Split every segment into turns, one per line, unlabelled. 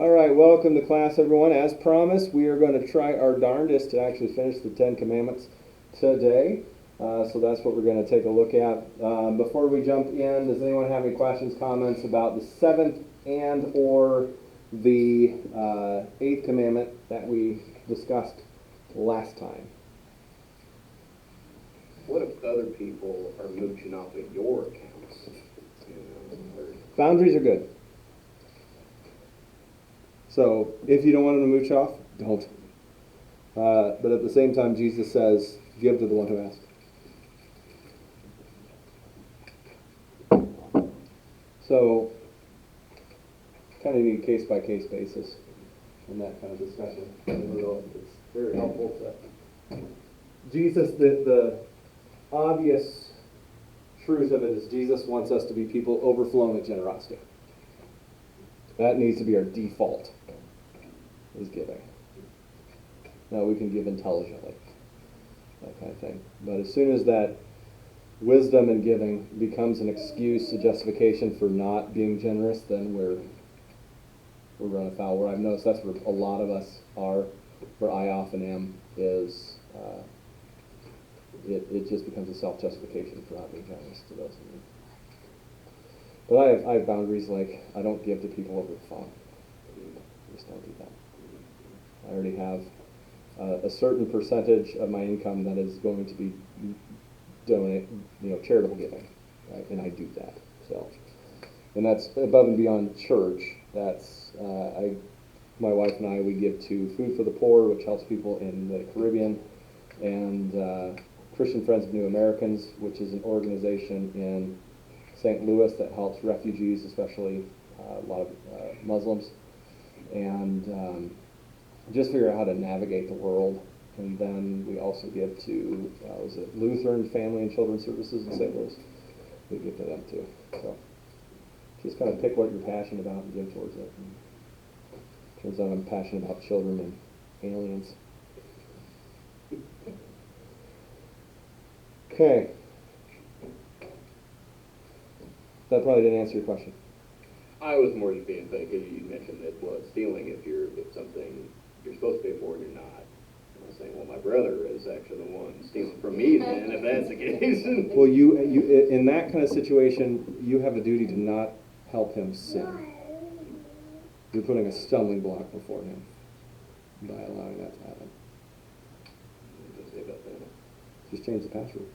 All right, welcome to class, everyone. As promised, we are going to try our darndest to actually finish the Ten Commandments today. So that's what we're going to take a look at. Before we jump in, does anyone have any questions, comments about the seventh and or the eighth commandment that we discussed last time?
What if other people are mooching off of your accounts?
Boundaries are good. So if you don't want them to mooch off, don't. But at the same time, Jesus says, give to the one who asks. So kind of need a case-by-case basis in that kind of discussion. It's very helpful to Jesus. The obvious truth of it is Jesus wants us to be people overflowing with generosity. That needs to be our default, is giving. Now we can give intelligently, that kind of thing. But as soon as that wisdom in giving becomes an excuse, a justification for not being generous, then we're run afoul. Where I've noticed that's where a lot of us are, where I often am, is it just becomes a self-justification for not being generous to those in need. But I have boundaries, like I don't give to people over the phone. I just don't do that. I already have a certain percentage of my income that is going to be charitable giving, right? And I do that. So, and that's above and beyond church. That's my wife and I, we give to Food for the Poor, which helps people in the Caribbean, and Christian Friends of New Americans, which is an organization in St. Louis that helps refugees, especially a lot of Muslims, and just figure out how to navigate the world. And then we also give to Lutheran Family and Children's Services in St. Louis. We give to them too. So just kind of pick what you're passionate about and give towards it. And turns out I'm passionate about children and aliens. Okay. That probably didn't answer your question.
I was more just being funny because you mentioned that stealing if something you're supposed to pay for and you're not. I was saying, well, my brother is actually the one stealing from me then, if that's the case.
Well, you in that kind of situation, you have a duty to not help him sin. You're putting a stumbling block before him by allowing that to happen. Just change the password.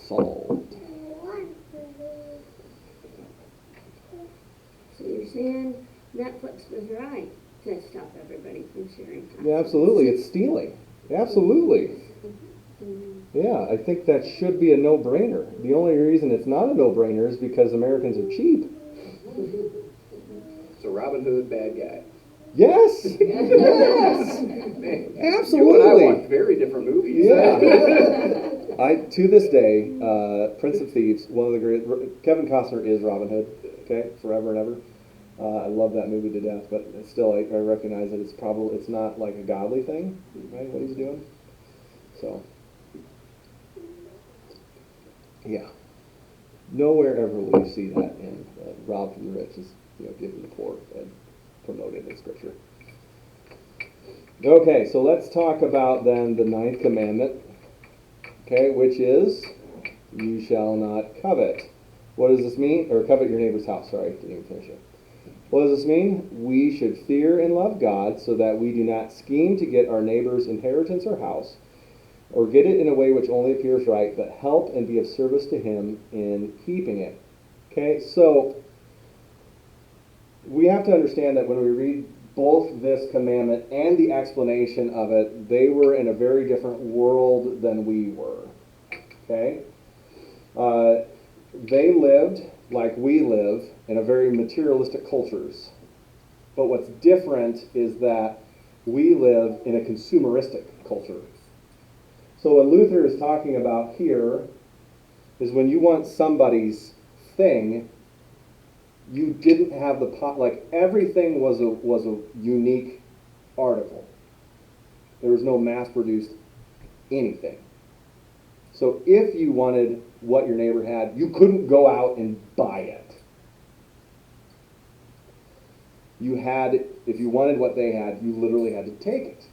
Solved.
So you're saying Netflix was right to stop everybody from sharing passwords?
Yeah, absolutely. It's stealing. Absolutely.
Mm-hmm.
Yeah, I think that should be a no-brainer. The only reason it's not a no-brainer is because Americans are cheap.
So Robin Hood, bad guy.
Yes! Yes!
Man,
Absolutely.
You and I watch very different movies.
Yeah. To this day, Prince of Thieves, one of the great, Kevin Costner is Robin Hood, okay, forever and ever. I love that movie to death, but still I recognize that it's not like a godly thing, right, what he's doing. So, yeah. Nowhere ever will you see that in rob from the rich is, give to the poor and promoted in Scripture. Okay, so let's talk about then the ninth commandment, okay, which is, you shall not covet. What does this mean? Or covet your neighbor's house, sorry, didn't even finish it. What does this mean? We should fear and love God so that we do not scheme to get our neighbor's inheritance or house, or get it in a way which only appears right, but help and be of service to him in keeping it. Okay, so we have to understand that when we read both this commandment and the explanation of it, they were in a very different world than we were. Okay? They lived like we live in a very materialistic cultures. But what's different is that we live in a consumeristic culture. So what Luther is talking about here is when you want somebody's thing, you didn't have the like everything was a unique article. There was no mass-produced anything. So if you wanted what your neighbor had, you couldn't go out and buy it. you had, if you wanted what they had, you literally had to take it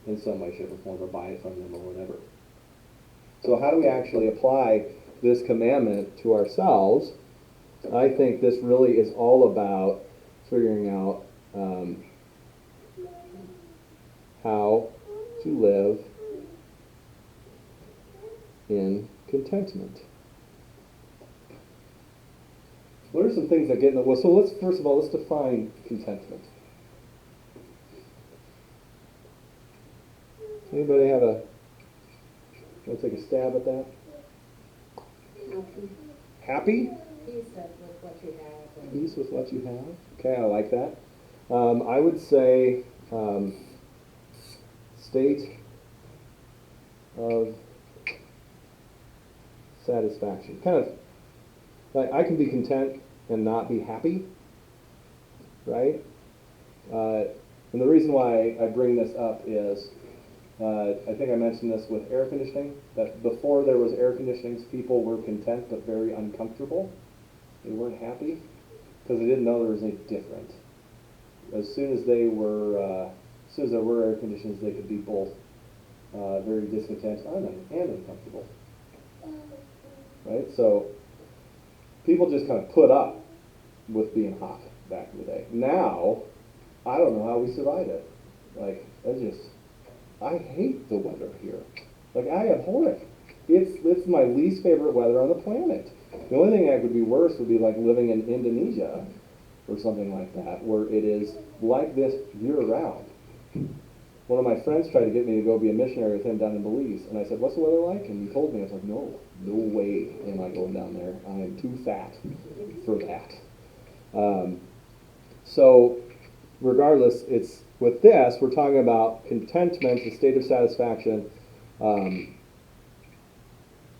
in some way, shape, or form, or buy it from them or whatever. So how do we actually apply this commandment to ourselves? I think this really is all about figuring out how to live in contentment. What are some things that get in the way? So let's, first of all, let's define contentment. Anybody have a, want to take a stab at that? Happy?
Peace with what you have. And
Peace with what you have. Okay, I like that. I would say state of satisfaction. Kind of like I can be content and not be happy, right? And the reason why I bring this up is I think I mentioned this with air conditioning, that before there was air conditioning, people were content but very uncomfortable. They weren't happy because they didn't know there was any different. As soon as there were air conditioners, they could be both very discontent and uncomfortable. Right? So people just kind of put up with being hot back in the day. Now, I don't know how we survive it. Like, I hate the weather here. Like, I abhor it. It's my least favorite weather on the planet. The only thing that would be worse would be like living in Indonesia or something like that, where it is like this year-round. One of my friends tried to get me to go be a missionary with him down in Belize, and I said, "What's the weather like?" And he told me, I was like, no way am I going down there. I am too fat for that. So, regardless, it's with this, we're talking about contentment, a state of satisfaction,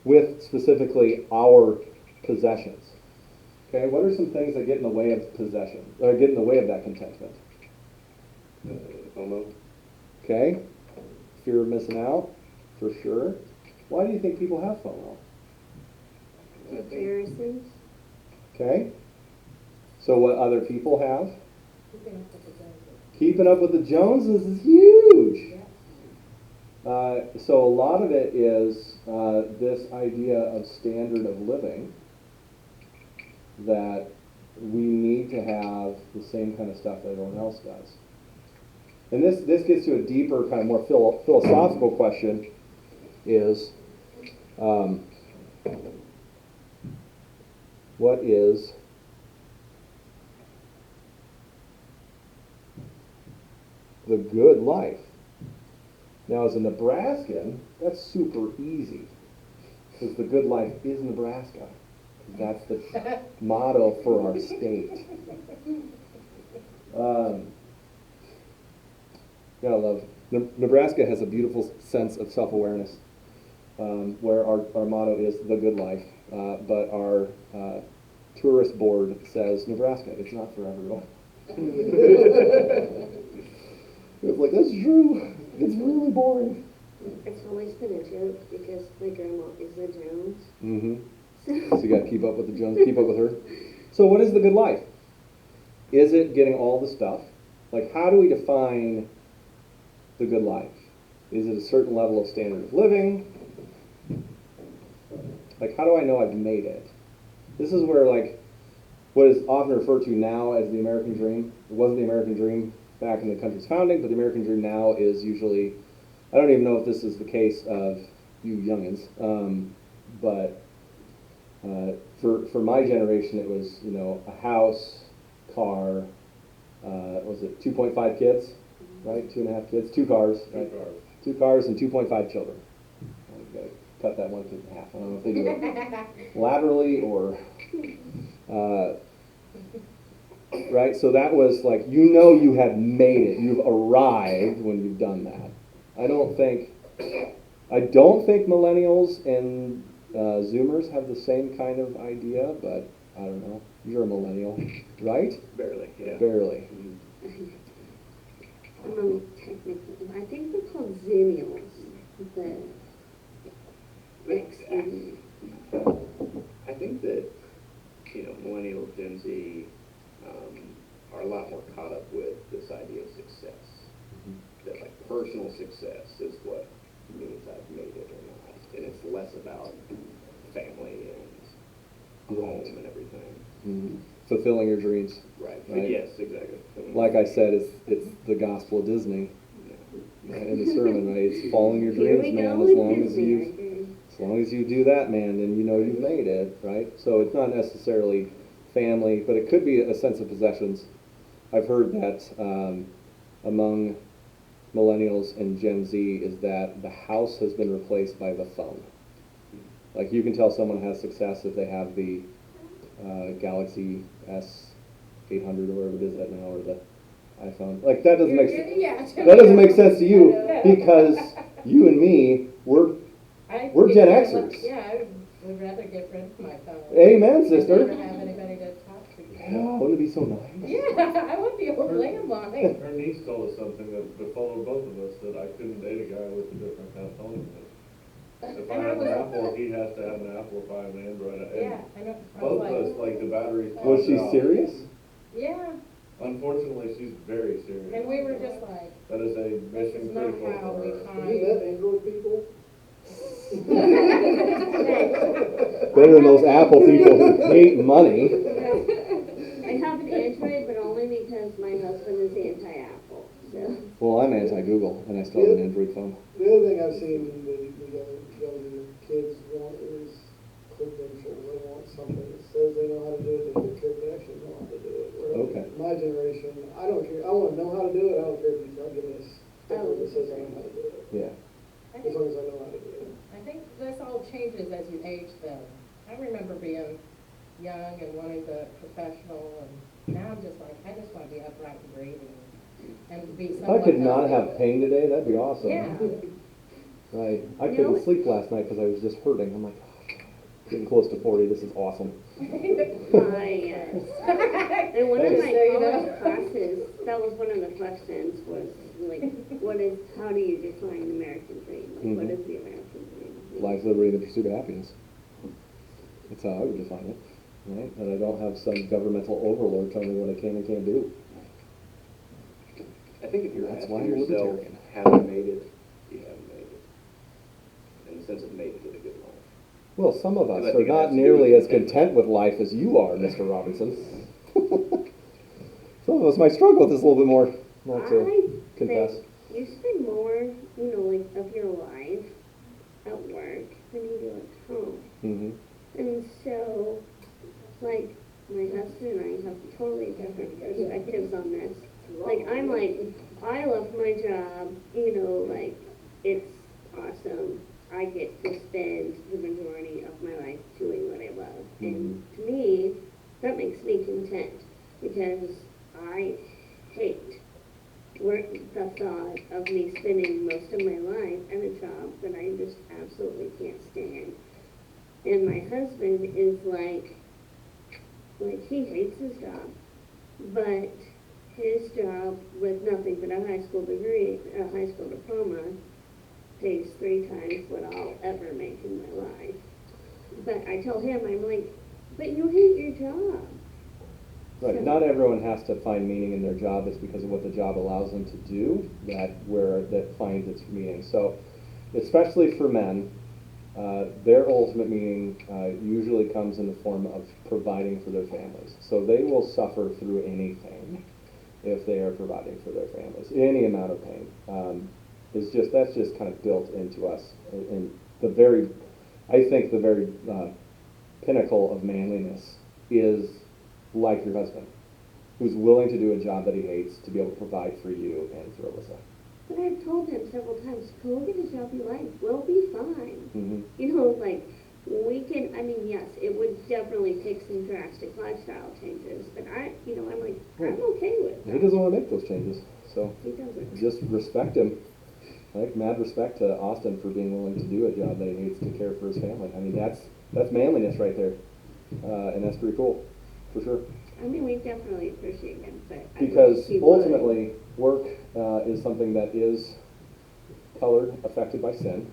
with specifically our possessions. Okay, what are some things that get in the way of possession, or get in the way of that contentment?
FOMO.
Okay, fear of missing out, for sure. Why do you think people have FOMO?
Comparisons.
Okay, so what other people have?
keeping up with the Joneses.
Keeping up with the Joneses is huge.
Yeah.
So a lot of it is this idea of standard of living, that we need to have the same kind of stuff that everyone else does. And this gets to a deeper, kind of more philosophical question, is what is the good life? Now, as a Nebraskan, that's super easy, because the good life is Nebraska. That's the motto for our state. Gotta love, Nebraska has a beautiful sense of self-awareness, where our motto is the good life, but our tourist board says Nebraska, it's not for everyone. It's like, that's true. It's really boring.
It's always been a joke because my grandma is a Jones.
Mm-hmm. So you got to keep up with the Jones, keep up with her. So what is the good life? Is it getting all the stuff? Like, how do we define the good life? Is it a certain level of standard of living? Like, how do I know I've made it? This is where, like, what is often referred to now as the American dream. It wasn't the American dream back in the country's founding, but the American dream now is usually, I don't even know if this is the case of you youngins, but for my generation, it was, you know, a house, car, was it 2.5 kids, right? 2.5 kids, 2 cars, right? 2 cars and 2.5 children. I've got to cut that one in half. I don't know if they do it laterally or, right? So that was like, you know, you have made it. You've arrived when you've done that. I don't think millennials and Zoomers have the same kind of idea, but I don't know. You're a millennial, right?
Barely, yeah.
Barely.
Technically, I think they're called Zennials. The
I think that, you know, millennials, Gen Z, are a lot more caught up with this idea of success. That like personal success is what means I've made it or not, and it's less about family and home and everything.
Mhm. Fulfilling your dreams.
Right.
Right.
Yes, exactly.
Like I said, it's the gospel of Disney. Right, in the sermon, right? It's following your
Here
dreams,
we
man.
go
As
with
long as
Disney, I
you,
agree.
as long as you do that, man, then you know you've made it, right? So it's not necessarily family, but it could be a sense of possessions. I've heard that among millennials and Gen Z is that the house has been replaced by the phone. Like you can tell someone has success if they have the Galaxy S 800 or whatever it is that now, or the iPhone. Like that doesn't make sense.
Yeah.
That doesn't make sense to you because you and me, we're Gen Xers.
Yeah, I would rather get rid of my phone.
Amen,
Than
sister.
never have anybody to talk to.
Yeah, wouldn't it be so nice?
Yeah, I want the old landline.
Her niece told us something that befalled both of us, that I couldn't date a guy with a different kind of phone. If I
And I
have
was-
an Apple, he has to have an Apple. If I have an Android,
Yeah, I know. I
both
was
of us, like, the batteries.
Was she
popped out.
serious?
Yeah,
Unfortunately, she's very serious.
and we were just like,
That is a
this
mission
is not
critical
how
for
we
her.
find.
Android people?
Better than those Apple people who hate money.
I have an Android, but only because my husband is anti-Apple, so.
Well, I'm anti-Google, and I still have an Android phone.
The other thing I've seen the younger kids want is credentials. They want something that says they know how to do it, they get they actually know how to do it. Whereas
Okay.
my generation, I don't care, I wanna know how to do it, I don't care if you tell me a sticker that says I know how to do it.
Yeah.
As long as I know how to do it.
I think this all changes as you age though. I remember being young and wanting the professional, and now I'm just like, I just want to be upright and breathing and be
If I
somewhat
could not
healthy.
have pain today, that'd be awesome.
Yeah.
Right. I
You
couldn't
know-
sleep last night because I was just hurting. I'm like, oh, getting close to 40, this is awesome.
Yes. And one of my
So, you know.
college classes, that was one of the questions was like, how do you define an American dream? Like, what
Mhm.
is the American dream?
Life, liberty, and the pursuit of happiness. That's how I would define it, right? That I don't have some governmental overlord telling me what I can and can't do.
I think if you're
That's why
asking
I'm
yourself,
libertarian.
have I made it? You haven't made it. In the sense of made it to the good life.
Well, some of us
I
are
think it
not
has to do
nearly
with
as content with life as you are, Mr. Robinson. Some of us might struggle with this a little bit more, not to
I
confess.
think you spend more, like, of your life at work than you do at home.
Mm-hmm.
And so, like, my husband and I have totally different perspectives on this. Like, I'm like, I love my job, like, it's awesome. I get to spend the majority of my life doing what I love. And to me, that makes me content because I hate the thought of me spending most of my life at a job that I just absolutely can't stand. And my husband is like he hates his job, but his job with nothing but a high school degree, a high school diploma, pays 3 times what I'll ever make in my life. But I tell him, I'm like, but you hate your job.
Right.
So-
Not everyone has to find meaning in their job. It's because of what the job allows them to do that finds its meaning. So, especially for men, their ultimate meaning usually comes in the form of providing for their families. So they will suffer through anything if they are providing for their families. Any amount of pain that's just kind of built into us. And I think the very pinnacle of manliness is like your husband, who's willing to do a job that he hates to be able to provide for you and for Alyssa.
But I've told him several times, go get a job you like, we'll be fine.
Mm-hmm.
Like, we can, yes, it would definitely take some drastic lifestyle changes, but I'm like, I'm okay with
He
that.
doesn't want to make those changes, so
He doesn't.
just respect him. Like mad respect to Austin for being willing to do a job that he hates to care for his family. That's manliness right there, and that's pretty cool, for sure.
We definitely appreciate him, but I
Because
wish he would.
ultimately, work is something that is colored, affected by sin,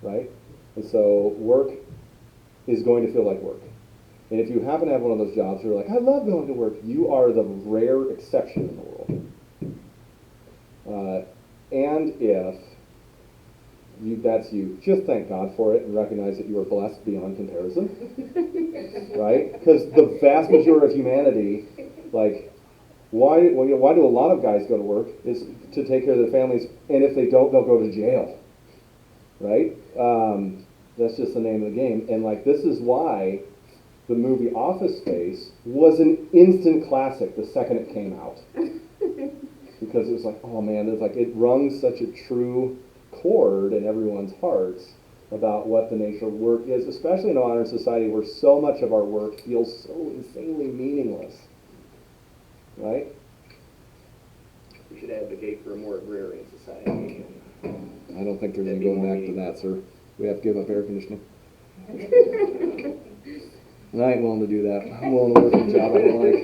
right? And so work is going to feel like work. And if you happen to have one of those jobs, you're like, I love going to work. You are the rare exception in the world. And if that's you, just thank God for it and recognize that you are blessed beyond comparison, right? Because the vast majority of humanity, like, why do a lot of guys go to work is to take care of their families, and if they don't, they'll go to jail, right? That's just the name of the game. And like, this is why the movie Office Space was an instant classic the second it came out. Because it was like, oh man, it's like, it rung such a true chord in everyone's hearts about what the nature of work is, especially in a modern society where so much of our work feels so insanely meaningless, right?
We should advocate for a more agrarian society.
I don't think there's any going back to that, sir. We have to give up air conditioning. And I ain't willing to do that. I'm willing to work a job I don't like.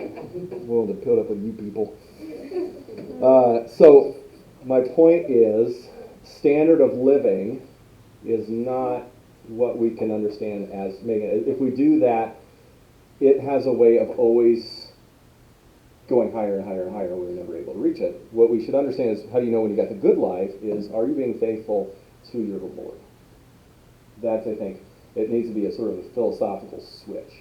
I'm willing to put up with you people. So my point is, standard of living is not what we can understand as making it. If we do that, it has a way of always going higher and higher and higher. We're never able to reach it. What we should understand is, how do you know when you got the good life is, are you being faithful to your Lord? That's, I think, it needs to be a sort of a philosophical switch.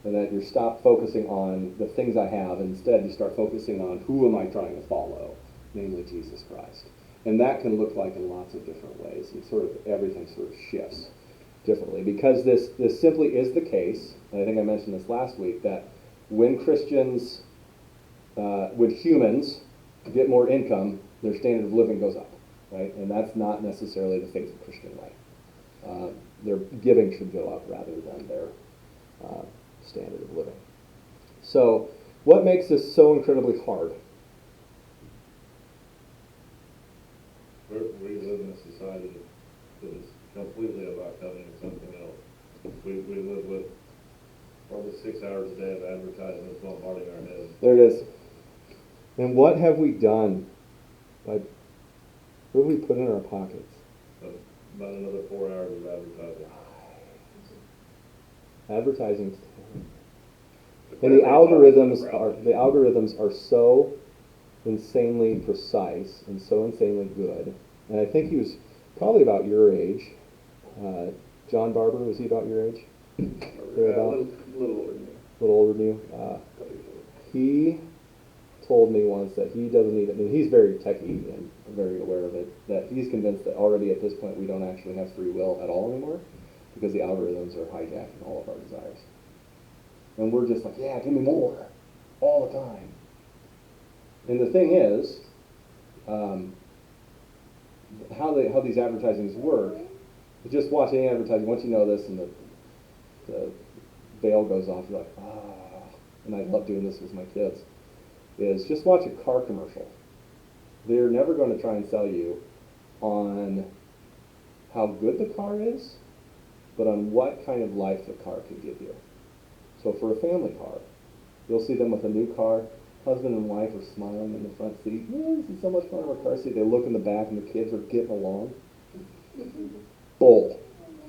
And that you stop focusing on the things I have, and instead you start focusing on who am I trying to follow, namely Jesus Christ. And that can look like in lots of different ways, and sort of everything sort of shifts differently. Because this simply is the case, and I think I mentioned this last week, that when Christians, when humans get more income, their standard of living goes up, right? And that's not necessarily the faithful Christian way. Their giving should go up rather than their standard of living. So, what makes this so incredibly hard?
We live in a society that is completely about coveting something else. We live with probably 6 hours a day of advertisements bombarding our heads.
There it is. And what have we done? What have we put in our pockets?
About another 4 hours of advertising.
Advertising. And the algorithms are so insanely precise and so insanely good. And I think he was probably about your age. John Barber, was he about your age?
A little older than me.
A little older than you. He told me once that he doesn't even, I mean, he's very techie and very aware of it, that he's convinced that already at this point we don't actually have free will at all anymore, because the algorithms are hijacking all of our desires. And we're just like, yeah, give me more, all the time. And the thing is, how these advertisings work, just watch any advertising, once you know this and the veil goes off, you're like, ah, and I love doing this with my kids, is just watch a car commercial. They're never going to try and sell you on how good the car is, but on what kind of life the car can give you. So for a family car, you'll see them with a new car, husband and wife are smiling in the front seat. Yeah, this is so much fun in our car seat. They look in the back and the kids are getting along. Bull,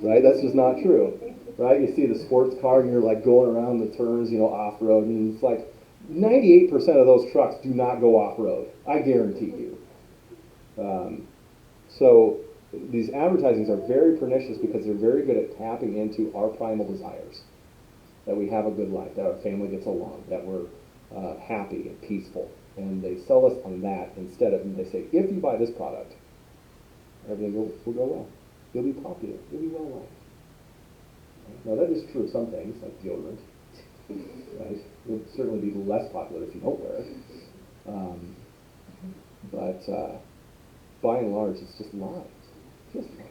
right? That's just not true, right? You see the sports car and you're like going around the turns, off-road, and it's like 98% of those trucks do not go off-road. I guarantee you. So these advertisings are very pernicious because they're very good at tapping into our primal desires. That we have a good life, that our family gets along, that we're happy and peaceful. And they sell us on that instead of, and they say, if you buy this product, everything will go well. You'll be popular. You'll be well liked. Now that is true of some things, like deodorant. Right? You'll certainly be less popular if you don't wear it. But by and large, it's just lies. Just lies.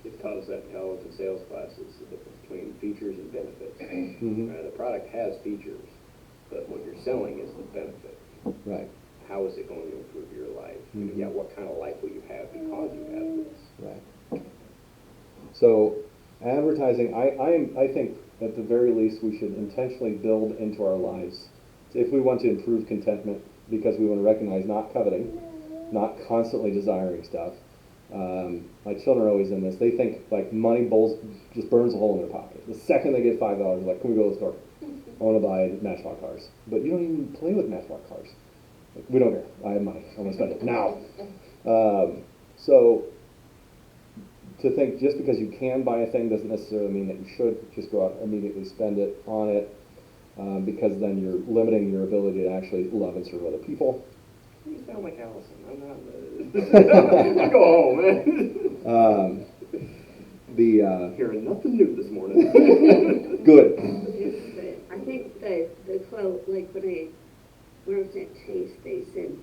It taught us that in college and sales classes, the difference between features and benefits.
Mm-hmm.
The product has features, but what you're selling is the benefit.
Right.
How is it going to improve your life?
Mm-hmm.
Yeah, what kind of life will you have because you have this?
Right. So advertising, I think at the very least we should intentionally build into our lives, if we want to improve contentment, because we want to recognize not coveting, not constantly desiring stuff, My children are always in this. They think like money just burns a hole in their pocket. The second they get $5, they're like, can we go to the store? I want to buy Matchbox cars. But you don't even play with Matchbox cars. Like, we don't care. I have money. I want to spend it now. So to think just because you can buy a thing doesn't necessarily mean that you should just go out and immediately spend it on it, because then you're limiting your ability to actually love and serve other people.
You sound like Allison. I'm not. I go home, man. Hearing nothing new this morning.
Good.
I think the quote, like when I worked at Chase, they said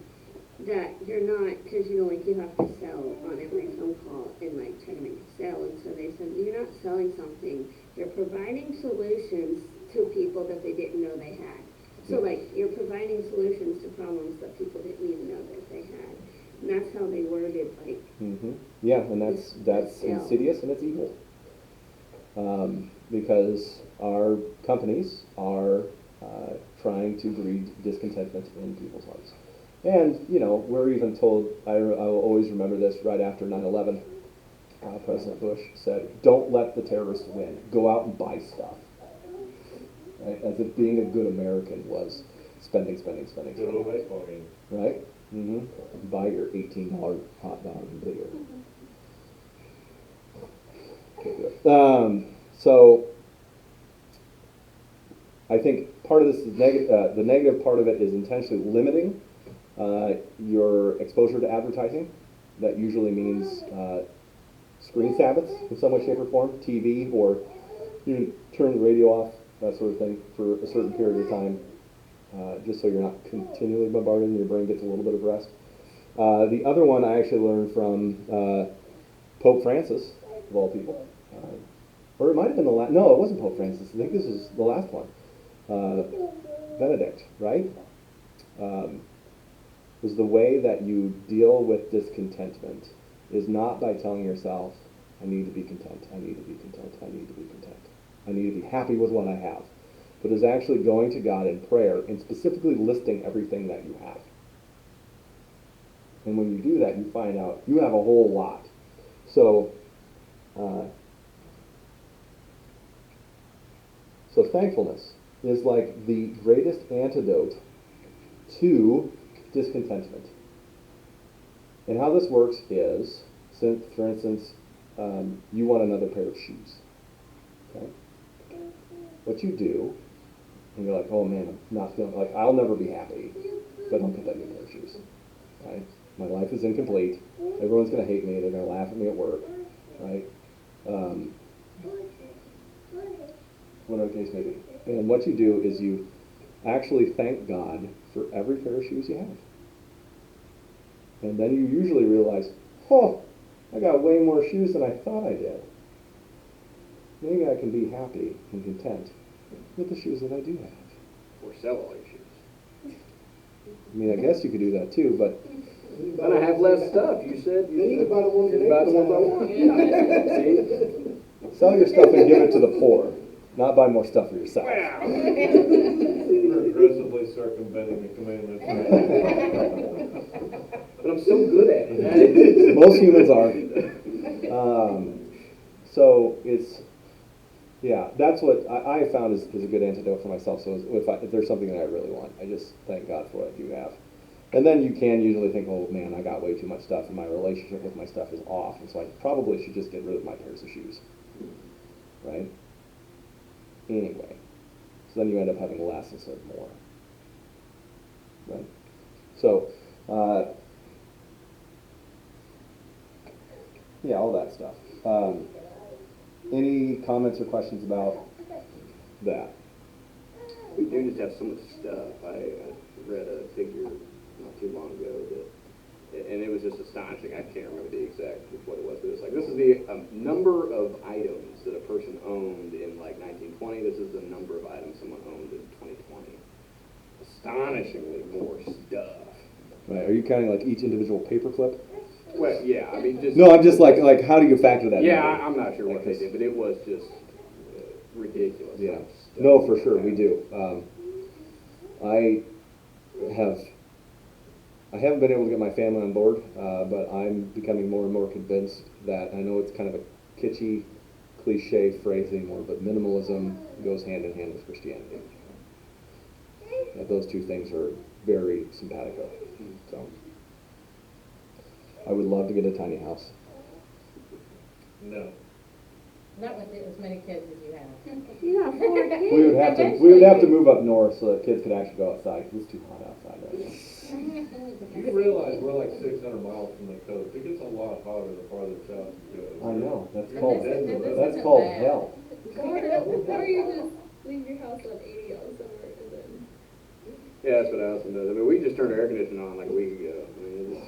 that you're not, because like you have to sell on every phone call and like try to make a sale, and so they said you're not selling something, you're providing solutions to people that they didn't know they had. So like you're providing solutions to problems that people didn't even know that they had. And that's how they worded like.
Yeah, and that's insidious and it's evil. Because our companies are trying to breed discontentment in people's hearts. And, we're even told, I will always remember this, right after 9/11, President Bush said, don't let the terrorists win. Go out and buy stuff. Right? As if being a good American was spending.
Good old baseball game.
Right? Buy your $18 hot dog and beer. So I think part of this is the negative part of it is intentionally limiting your exposure to advertising. That usually means screen habits in some way, shape, or form, TV, or you turn the radio off, that sort of thing, for a certain period of time, just so you're not continually bombarded and your brain gets a little bit of rest. The other one I actually learned from Pope Francis, of all people. Or it might have been the last, no, it wasn't Pope Francis. I think this is the last one. Benedict, right? Was the way that you deal with discontentment is not by telling yourself, I need to be content, I need to be content, I need to be content. I need to be happy with what I have. But is actually going to God in prayer and specifically listing everything that you have. And when you do that, you find out you have a whole lot. So thankfulness is like the greatest antidote to discontentment. And how this works is, for instance, you want another pair of shoes. Okay? What you do, and you're like, oh man, I'm not feeling, like, I'll never be happy if I don't get that new pair of shoes. Right? My life is incomplete. Everyone's going to hate me. They're going to laugh at me at work. Right? Whatever the case may be. And what you do is you actually thank God for every pair of shoes you have. And then you usually realize, oh, I got way more shoes than I thought I did. Maybe I can be happy and content with the shoes that I do have.
Or sell all your shoes.
I mean, I guess you could do that too, but...
Then I have less stuff. You said
You need to buy the ones
you buy the ones I want. See?
Sell your stuff and give it to the poor, not buy more stuff for yourself.
We're aggressively circumventing the commandments.
But I'm so good at it.
Most humans are. So it's, yeah, that's what I have found is a good antidote for myself. So if there's something that I really want, I just thank God for what I do have. And then you can usually think, oh man, I got way too much stuff and my relationship with my stuff is off. And so I probably should just get rid of my pairs of shoes. Right? Anyway. So then you end up having less instead of more. Right? So, yeah, all that stuff. Any comments or questions about that?
We do just have so much stuff. I read a figure not too long ago and it was just astonishing. I can't remember the exact what it was, but it was like, this is the number of items that a person owned in like 1920. This is the number of items someone owned in 2020. Astonishingly more stuff.
Right? Are you counting like each individual paperclip?
Well, yeah, I mean, just...
No, I'm just like how do you factor that?
Yeah,
number?
I'm not sure what they did, but it was just ridiculous.
Yeah. No, for sure, we do. I have I haven't been able to get my family on board, but I'm becoming more and more convinced that, I know it's kind of a kitschy, cliche phrase anymore, but minimalism goes hand in hand with Christianity. That those two things are very simpatico. So, I would love to get a tiny house.
No.
Not with as many kids as you have.
You got 4 kids.
We would have to move up north so that kids could actually go outside, because it's too hot outside right now.
You realize we're like 600 miles from the coast. It gets a lot hotter the farther south you go.
I know, that's
And
called,
this isn't
that's called
bad.
hell.
Or you just leave your house on 80 all summer and then.
Yeah, that's what Allison does. I mean, we just turned our air conditioning on like a week ago. I mean,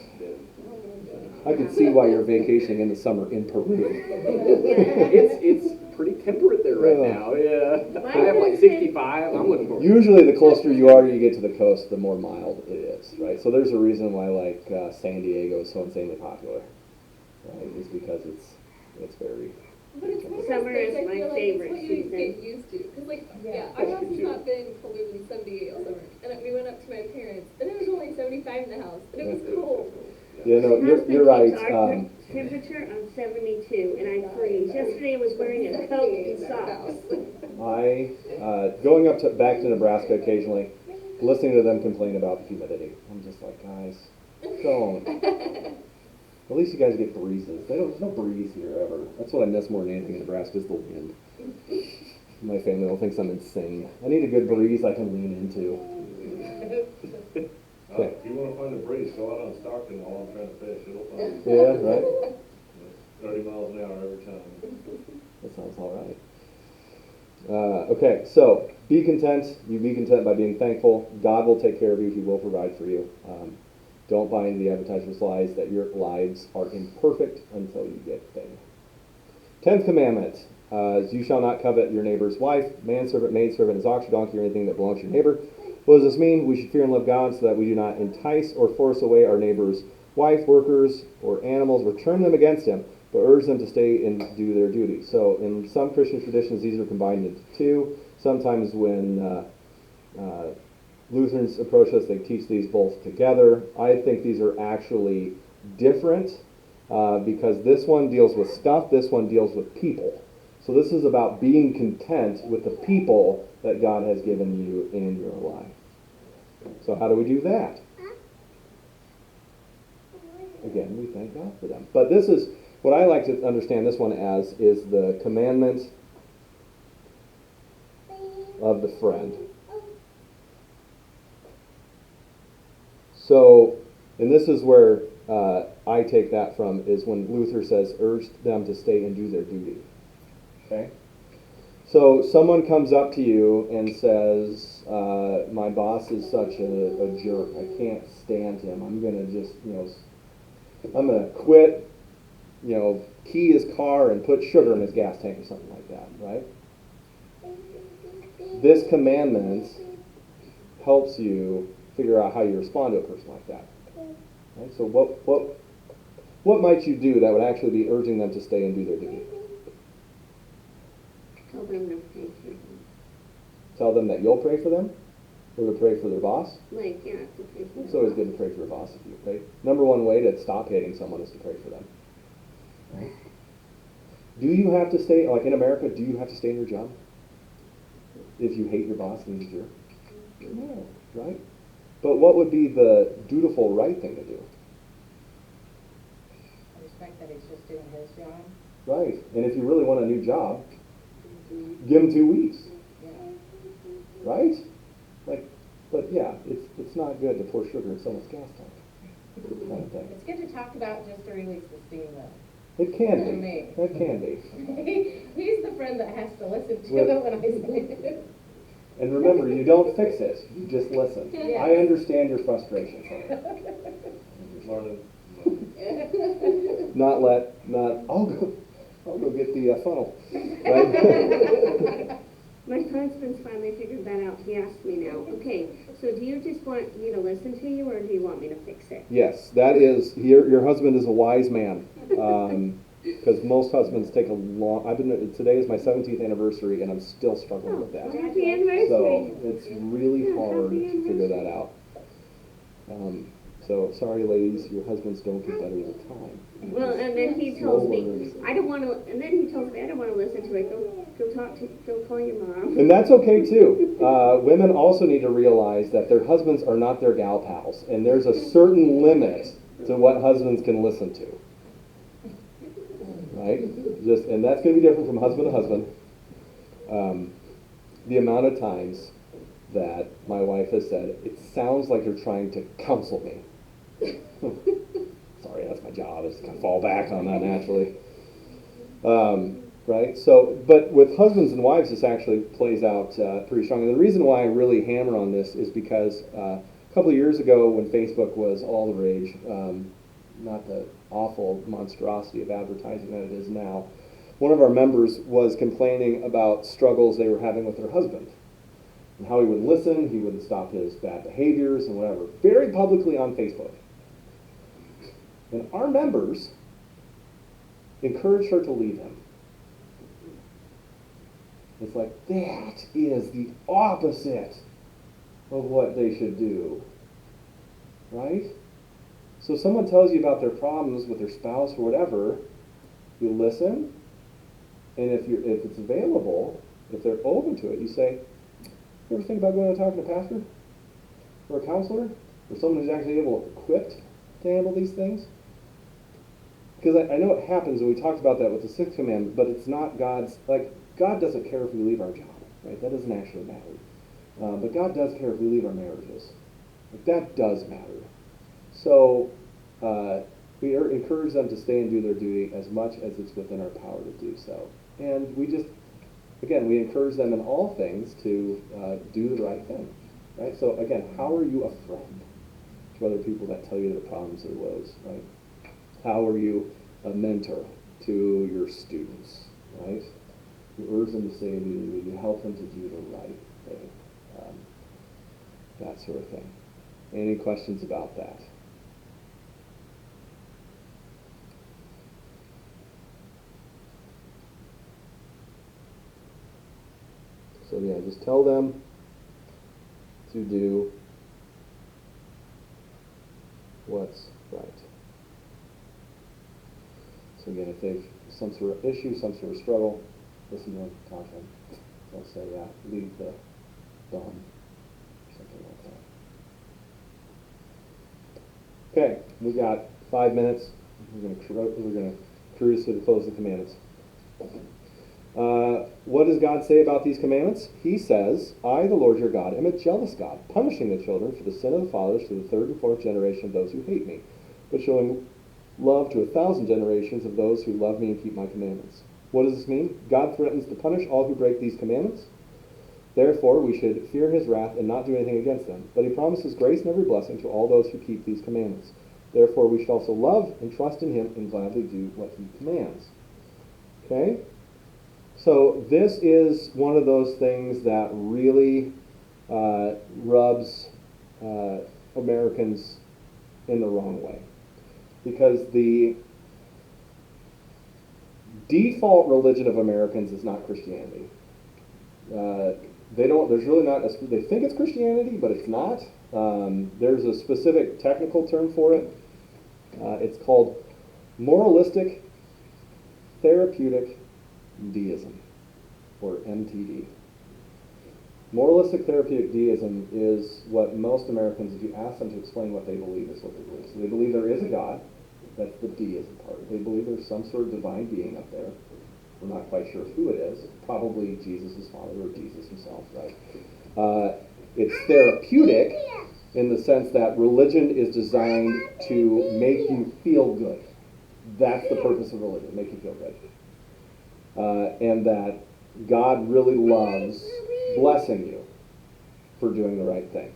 I can see why you're vacationing in the summer in Peru.
it's pretty temperate there right
Yeah.
now. Yeah, I have like 65. I'm looking for.
Usually the closer you are you get to the coast, the more mild it is, right? So there's a reason why like San Diego is so insanely popular, right? It's because it's very...
But it's one of those
Summer
things,
is
I
my
feel like
favorite
it's what you
season.
get used to. Because, like, yeah, our house has not been colder than 78 all summer. And we went up to my parents, and it was only 75 in the house, and it was cold.
Yeah, no, you're right.
Our temperature on 72, and I freeze. Yesterday I was wearing a coat and socks.
Going up back to Nebraska occasionally, listening to them complain about the humidity. I'm just like, guys, don't. At least you guys get breezes. There's no breeze here ever. That's what I miss more than anything in Nebraska is the wind. My family will think I'm insane. I need a good breeze I can lean into.
If you want to find a breeze, go out on Stockton while I'm trying to fish. It'll find you.
Yeah, right?
30 miles an hour every time.
That sounds all right. Okay, so be content. You be content by being thankful. God will take care of you. He will provide for you. Don't buy into the advertiser's lies that your lives are imperfect until you get fame. 10th commandment is you shall not covet your neighbor's wife, manservant, maidservant, his ox or donkey, or anything that belongs to your neighbor. What does this mean? We should fear and love God so that we do not entice or force away our neighbor's wife, workers, or animals, or turn them against him, but urge them to stay and do their duty. So in some Christian traditions, these are combined into two. Sometimes when Lutherans approach us, they teach these both together. I think these are actually different because this one deals with stuff, this one deals with people. So this is about being content with the people that God has given you in your life. So how do we do that? Again, we thank God for them. But this is, what I like to understand this one as, is the commandment of the friend. So, and this is where I take that from, is when Luther says, urge them to stay and do their duty. Okay? So someone comes up to you and says, my boss is such a jerk. I can't stand him. I'm going to just, I'm going to quit, key his car and put sugar in his gas tank or something like that, right? This commandment helps you figure out how you respond to a person like that. Right? So what might you do that would actually be urging them to stay and do their duty?
Tell them to pray for them.
Tell them that you'll pray for them? Or to pray for their boss?
Like, yeah, to pray for them.
It's always good to pray for your boss if you pray. Number one way to stop hating someone is to pray for them. Right? Do you have to stay, like in America, do you have to stay in your job? If you hate your boss and he's a jerk? No, right? But what would be the dutiful right thing to do?
I respect that he's just doing his job.
Right. And if you really want a new job, give him 2 weeks.
Yeah.
Right? But yeah, it's not good to pour sugar in someone's gas tank. Kind of thing.
It's good to talk about just to release the steam, though.
It can
For
be.
me.
It can be.
He's the friend that has to listen to
With-
it when I say it.
And remember, you don't fix it. You just listen.
Yeah.
I understand your frustration.
Learning.
I'll go get the funnel. Right?
My husband's finally figured that out. He asked me now, okay, so do you just want me to listen to you, or do you want me to fix it?
Yes, that is, your husband is a wise man. Because most husbands take a long, today is my 17th anniversary and I'm still struggling with that.
Happy anniversary.
So it's really
Yeah,
hard
happy
to figure that
anniversary.
out. So, sorry ladies, your husbands don't get better with time.
Well, and then he tells me, I don't want to, and then he tells me, I don't want to listen to it, go call your mom.
And that's okay too. Women also need to realize that their husbands are not their gal pals, and there's a certain limit to what husbands can listen to. Right? And that's going to be different from husband to husband. The amount of times that my wife has said, it sounds like you're trying to counsel me. Sorry, that's my job, is to kind of fall back on that naturally. Right? So, but with husbands and wives, this actually plays out pretty strong. And the reason why I really hammer on this is because a couple of years ago, when Facebook was all the rage, not the awful monstrosity of advertising that it is now, one of our members was complaining about struggles they were having with her husband and how he wouldn't listen, he wouldn't stop his bad behaviors and whatever, very publicly on Facebook. And our members encouraged her to leave him. It's like, that is the opposite of what they should do. Right? So if someone tells you about their problems with their spouse or whatever, you listen, and if it's available, if they're open to it, you say, you ever think about going and talking to a pastor? Or a counselor? Or someone who's actually equipped to handle these things? Because I know it happens, and we talked about that with the sixth commandment, but it's not God's, God doesn't care if we leave our job, right? That doesn't actually matter. But God does care if we leave our marriages. That does matter. So we encourage them to stay and do their duty as much as it's within our power to do so. And we encourage them in all things to do the right thing, right? So again, how are you a friend to other people that tell you their problems or woes, right? How are you a mentor to your students, right? You urge them to stay and do their duty. You help them to do the right thing, that sort of thing. Any questions about that? So yeah, just tell them to do what's right. So again, if they've some sort of issue, some sort of struggle, listen to them, talk to them. Don't say, yeah, leave the dumb, something like that. Okay, we got 5 minutes. We're going to cruise to the close of the commandments. What does God say about these commandments? He says, I, the Lord your God, am a jealous God, punishing the children for the sin of the fathers to the third and fourth generation of those who hate me, but showing love to 1,000 generations of those who love me and keep my commandments. What does this mean? God threatens to punish all who break these commandments. Therefore, we should fear his wrath and not do anything against them. But he promises grace and every blessing to all those who keep these commandments. Therefore, we should also love and trust in him and gladly do what he commands. Okay? So this is one of those things that really rubs Americans in the wrong way. Because the default religion of Americans is not Christianity. There's really not, they think it's Christianity, but it's not. There's a specific technical term for it. It's called moralistic therapeutic deism, or MTD. Moralistic therapeutic deism is what most Americans, if you ask them to explain what they believe, is what they believe. So they believe there is a God. That's the deism part. They believe there's some sort of divine being up there. We're not quite sure who it is. Probably Jesus' father or Jesus himself, right? It's therapeutic in the sense that religion is designed to make you feel good. That's the purpose of religion, make you feel good. And that God really loves blessing you for doing the right thing.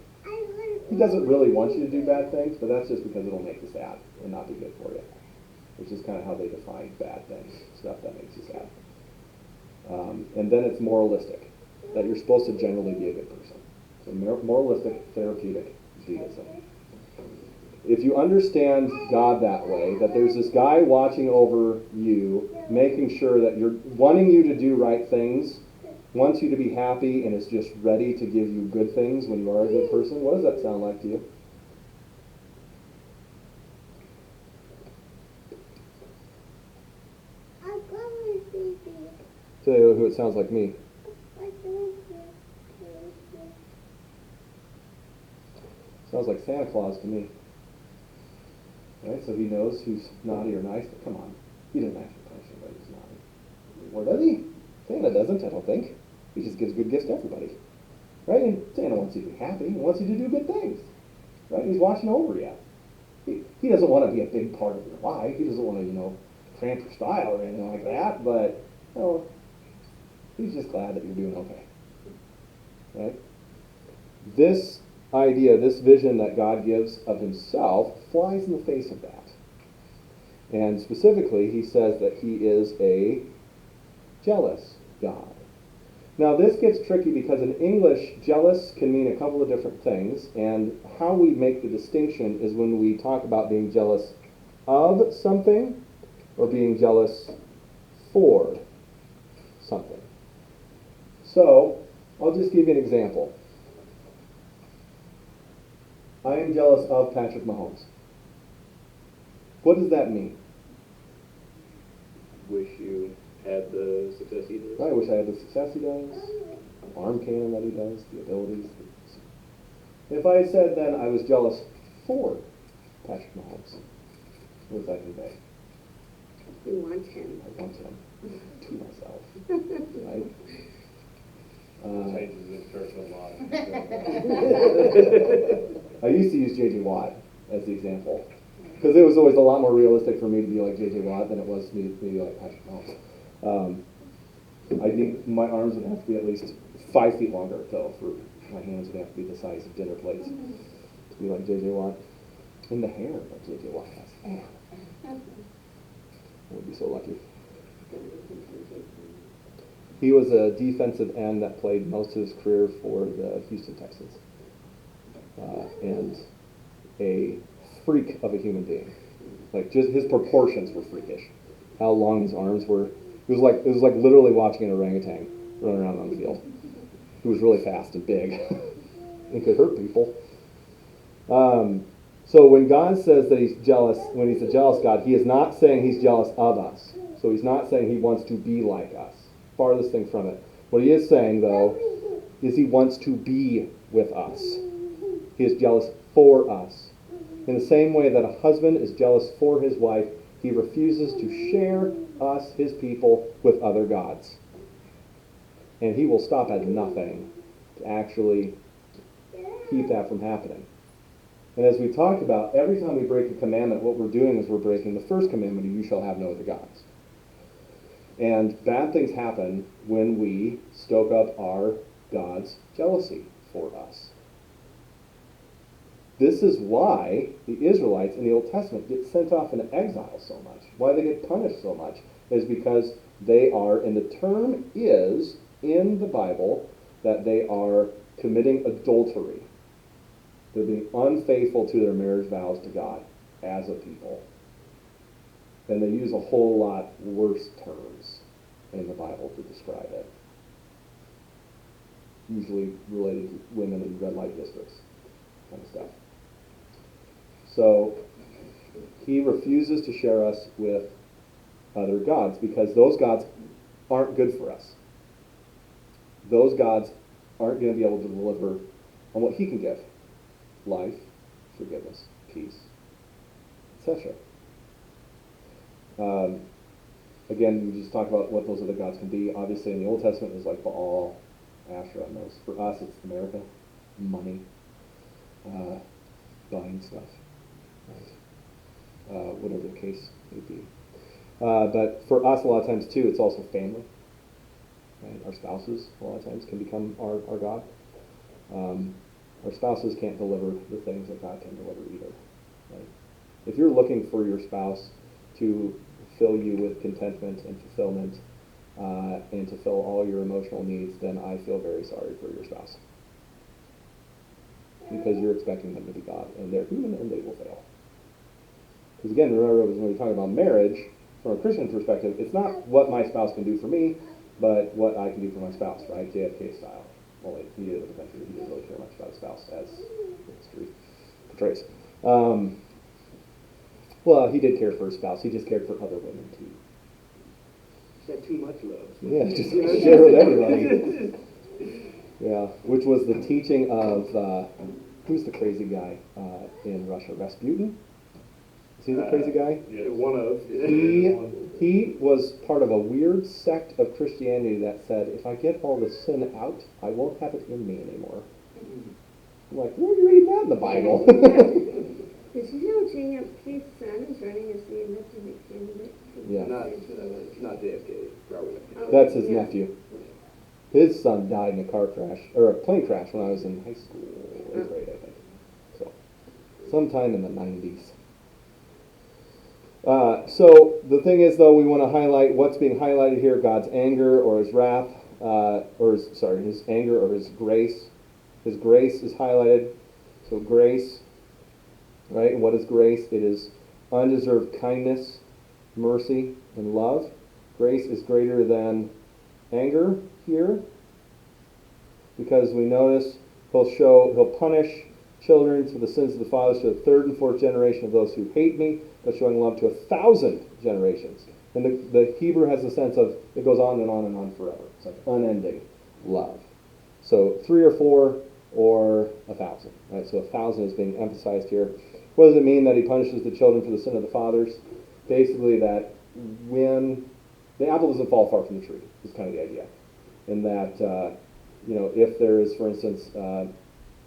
He doesn't really want you to do bad things, but that's just because it'll make you sad and not be good for you. Which is kind of how they define bad things, stuff that makes you sad. And then it's moralistic, that you're supposed to generally be a good person. So moralistic, therapeutic deism. If you understand God that way, that there's this guy watching over you, making sure that you're wanting you to do right things, wants you to be happy, and is just ready to give you good things when you are a good person, what does that sound like to you? it sounds like me. Sounds like Santa Claus to me. Right? So he knows who's naughty or nice, but come on. He doesn't actually punish anybody who's naughty. Or does he? Santa doesn't, I don't think. He just gives good gifts to everybody. Right? And Santa wants you to be happy. He wants you to do good things. Right? He's watching over you. He doesn't want to be a big part of your life. He doesn't want to, cramp your style or anything like that, but, he's just glad that you're doing okay. Right? This idea, this vision that God gives of himself flies in the face of that. And specifically, he says that he is a jealous God. Now, this gets tricky because in English, jealous can mean a couple of different things, and how we make the distinction is when we talk about being jealous of something or being jealous for something. So, I'll just give you an example. I am jealous of Patrick Mahomes. What does that mean?
Wish you had the success he does.
I wish I had the success he does, the arm cannon that he does, the abilities. If I said then I was jealous for Patrick Mahomes, what does that convey?
You want him.
I want him to myself, right?
Changes his personal life.
I used to use J.J. Watt as the example, because it was always a lot more realistic for me to be like J.J. Watt than it was for me to be like Patrick Mahomes. I think my arms would have to be at least 5 feet longer, though, for my hands would have to be the size of dinner plates to be like J.J. Watt. And the hair that J.J. Watt has. I would be so lucky. He was a defensive end that played most of his career for the Houston Texans. And a freak of a human being. Like, just his proportions were freakish. How long his arms were. It was like literally watching an orangutan run around on the field. He was really fast and big. and could hurt people. So when God says that he's jealous, when he's a jealous God, he is not saying he's jealous of us. So he's not saying he wants to be like us. Farthest thing from it. What he is saying, though, is he wants to be with us. He is jealous for us. In the same way that a husband is jealous for his wife, he refuses to share us, his people, with other gods. And he will stop at nothing to actually keep that from happening. And as we talked about, every time we break a commandment, what we're doing is we're breaking the first commandment of you shall have no other gods. And bad things happen when we stoke up our God's jealousy for us. This is why the Israelites in the Old Testament get sent off into exile so much. Why they get punished so much is because they are, and the term is in the Bible, that they are committing adultery. They're being unfaithful to their marriage vows to God as a people. And they use a whole lot worse terms in the Bible to describe it. Usually related to women in red light districts, kind of stuff. So he refuses to share us with other gods because those gods aren't good for us. Those gods aren't going to be able to deliver on what he can give. Life, forgiveness, peace, etc. Again, we just talked about what those other gods can be. Obviously, in the Old Testament, it was like Baal, Asherah, and those. For us, it's America, money, buying stuff, right? Whatever the case may be. But for us, a lot of times, too, it's also family. Right? Our spouses, a lot of times, can become our God. Our spouses can't deliver the things that God can deliver either. Right? If you're looking for your spouse to fill you with contentment and fulfillment and to fill all your emotional needs, then I feel very sorry for your spouse. Because you're expecting them to be God, and they're human and they will fail. Because again, remember when we talk about marriage, from a Christian perspective, it's not what my spouse can do for me, but what I can do for my spouse, right? JFK style. Well, he did it eventually. He didn't really care much about his spouse, as history portrays. Well, he did care for his spouse. He just cared for other women, too.
Is that too much love?
Yeah, just share with everybody. Yeah, which was the teaching of, who's the crazy guy in Russia? Rasputin? Is he the crazy guy?
Yeah.
One of.
He was part of a weird sect of Christianity that said, if I get all the sin out, I won't have it in me anymore. I'm like, where are you reading that in the Bible?
Did you know JFK's son is running as the independent candidate?
Yeah.
Not JFK, Robert F. Kennedy.
That's his nephew. His son died in a car crash, or a plane crash when I was in high school, 8th grade, I think. So, sometime in the 90s. So the thing is, though, we want to highlight what's being highlighted here: God's anger or His wrath, His anger or His grace. His grace is highlighted. So grace, right? And what is grace? It is undeserved kindness, mercy, and love. Grace is greater than anger here, because we notice He'll punish children for the sins of the fathers to the third and fourth generation of those who hate me, but showing love to 1,000 generations. And the Hebrew has a sense of, it goes on and on and on forever. It's like unending love. So 3 or 4 or 1,000. Right? So 1,000 is being emphasized here. What does it mean that He punishes the children for the sin of the fathers? Basically that when the apple doesn't fall far from the tree is kind of the idea. And that, if there is, for instance,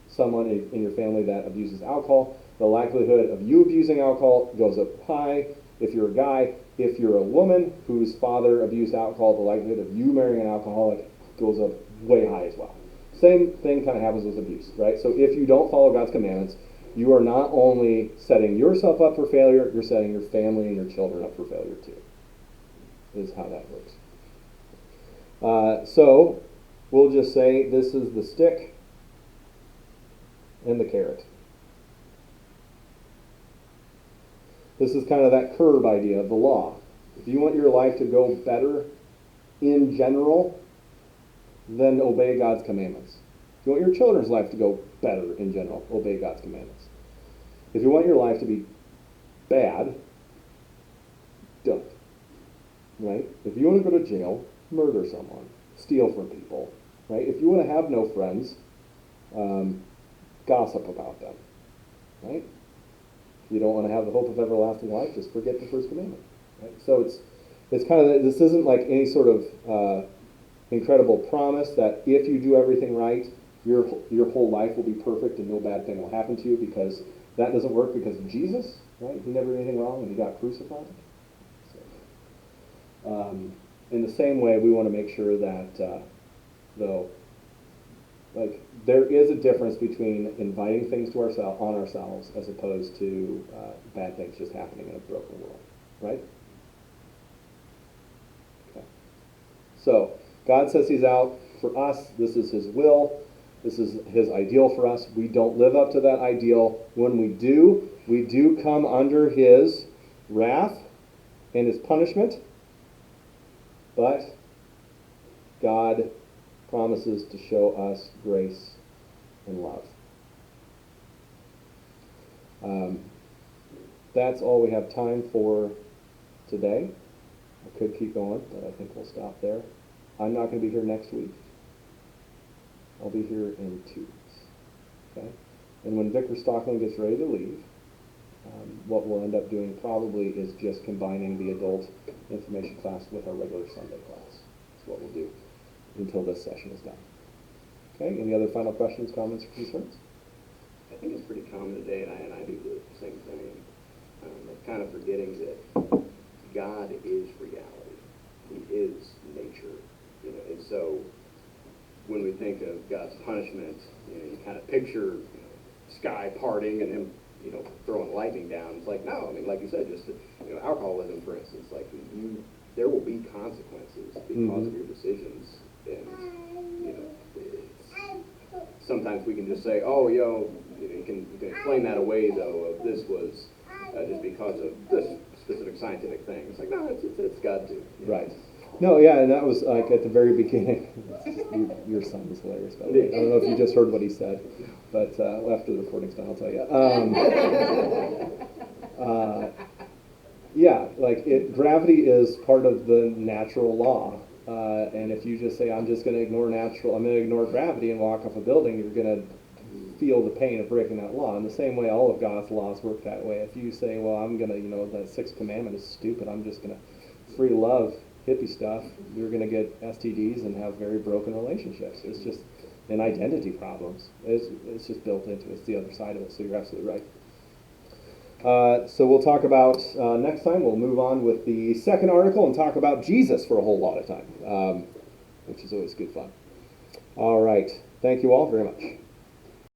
someone in your family that abuses alcohol, the likelihood of you abusing alcohol goes up high. If you're a guy, if you're a woman whose father abused alcohol, the likelihood of you marrying an alcoholic goes up way high as well. Same thing kind of happens with abuse, right? So if you don't follow God's commandments, you are not only setting yourself up for failure, you're setting your family and your children up for failure too, is how that works. So we'll just say this is the stick and the carrot. This is kind of that curb idea of the law. If you want your life to go better in general, then obey God's commandments. If you want your children's life to go better in general, obey God's commandments. If you want your life to be bad, don't. Right? If you want to go to jail, murder someone, steal from people. Right? If you want to have no friends, gossip about them. Right? If you don't want to have the hope of everlasting life, just forget the first commandment. Right? So it's kind of, this isn't like any sort of incredible promise that if you do everything right, your whole life will be perfect and no bad thing will happen to you, because that doesn't work because of Jesus, right? He never did anything wrong and He got crucified. So, in the same way, we want to make sure that, there is a difference between inviting things to on ourselves as opposed to bad things just happening in a broken world, right? Okay. So, God says He's out for us. This is His will. This is His ideal for us. We don't live up to that ideal. When we do come under His wrath and His punishment. But God promises to show us grace and love. That's all we have time for today. I could keep going, but I think we'll stop there. I'm not going to be here next week. I'll be here in 2 weeks. Okay? And when Vicar Stockland gets ready to leave, what we'll end up doing probably is just combining the adult information class with our regular Sunday class. That's what we'll do until this session is done. Okay? Any other final questions, comments, or concerns?
I think it's pretty common today, and I do the same thing. Kind of forgetting that God is reality. He is nature. And so when we think of God's punishment, you kind of picture sky parting and Him throwing lightning down. It's like, no, I mean, like you said, just alcoholism, for instance, like there will be consequences because of your decisions, and sometimes we can just say, oh, you can explain that away though. Of this was just because of this specific scientific thing. It's like, no, it's God too.
Right. No, yeah, and that was like at the very beginning. Your son was hilarious, by the way. I don't know if you just heard what he said, but after the recording's done, I'll tell you. Yeah, like gravity is part of the natural law. And if you just say, I'm just going to ignore I'm going to ignore gravity and walk off a building, you're going to feel the pain of breaking that law. In the same way, all of God's laws work that way. If you say, well, I'm going to, the sixth commandment is stupid, I'm just going to free love hippie stuff, you're going to get STDs and have very broken relationships. It's just an identity problems. It's just built into it. It's the other side of it, so you're absolutely right. So we'll talk about, next time, we'll move on with the second article and talk about Jesus for a whole lot of time, which is always good fun. All right. Thank you all very much.